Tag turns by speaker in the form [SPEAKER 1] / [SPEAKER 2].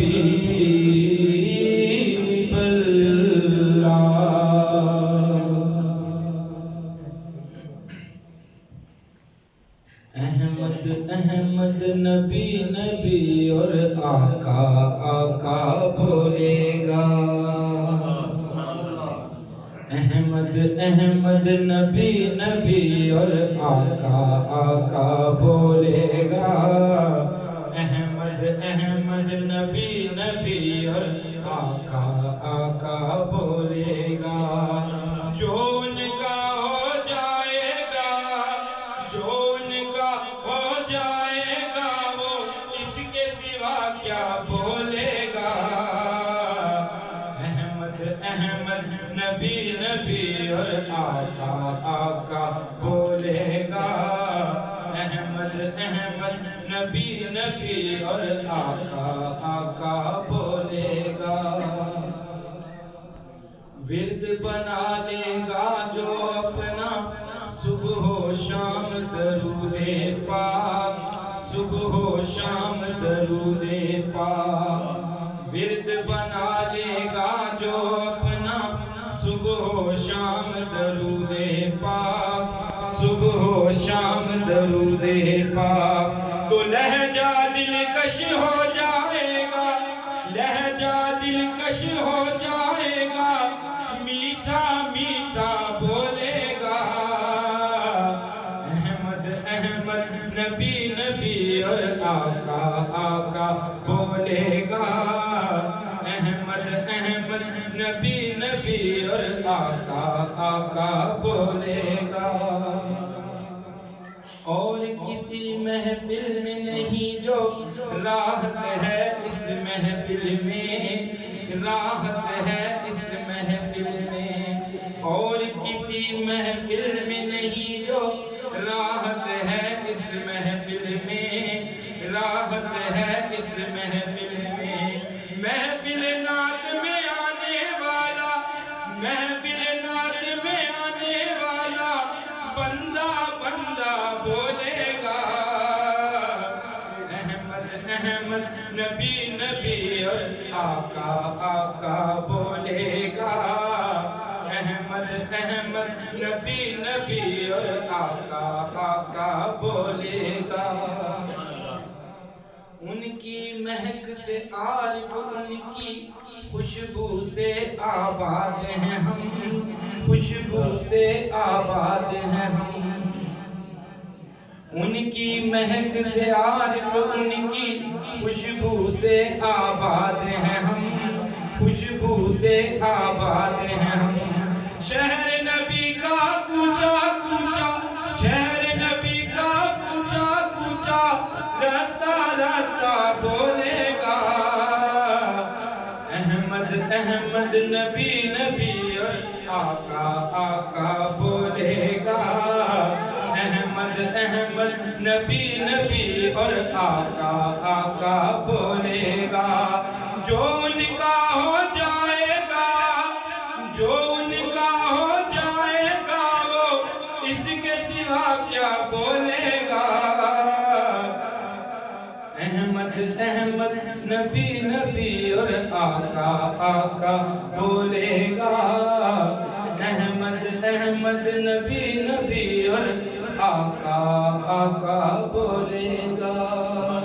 [SPEAKER 1] حبیب اللہ۔ احمد احمد نبی نبی اور آقا آقا بولے گا۔ احمد احمد نبی نبی اور آقا آقا بولے گا۔ احمد احمد نبی نبی اور آقا آقا بولے گا۔ جو ان کا ہو جائے گا، جو ان کا ہو جائے گا، وہ اس کے سوا کیا بولے گا۔ احمد احمد نبی نبی اور آقا آقا بولے گا۔ احمد احمد نبی نبی اور آقا آقا بولے گا۔ ورد بنا لے گا جو اپنا صبح و شام درود پاک، صبح و شام درود پاک۔ ورد بنا لے گا جو اپنا صبح و شام درود پاک، صبح و شام درود پاک، تو لہجہ دلکش ہو جائے گا، لہجہ دلکش ہو جائے گا، میٹھا میٹھا بولے گا۔ احمد احمد نبی نبی اور آقا آقا بولے گا۔ احمد احمد نبی نبی اور آقا آقا بولے گا۔ اور کسی محفل میں نہیں جو راحت ہے اس محفل میں، راحت ہے اس محفل میں۔ اور کسی محفل میں نہیں جو راحت ہے اس محفل میں، راحت ہے اس محفل میں۔ محفل نعت میں آنے والا، محفل نعت میں آنے والا بندہ بندہ بولے گا۔ احمد احمد نبی نبی اور آقا آقا بولے گا۔ احمد احمد نبی نبی اور آقا آقا بولے گا۔ ان کی مہک سے عارف، ان کی خوشبو سے آباد ہیں ہم، خوشبو سے آباد ہیں ہم۔ ان کی مہک سے عارف، ان کی خوشبو سے آباد ہیں ہم، خوشبو سے آباد ہیں ہم۔ شہر نبی کا کوچا کوچا، شہر نبی کا کوچا کوچا، راستہ راستہ بولے گا۔ احمد احمد نبی نبی اور آقا آقا بولے گا۔ احمد احمد نبی نبی اور آقا آقا بولے گا۔ جو ان کا ہو جائے گا، جو ان کا ہو جائے گا، وہ اس کے سوا کیا بولے گا۔ احمد احمد نبی نبی اور آقا آقا بولے گا۔ احمد احمد نبی نبی اور آقا آقا بولے گا۔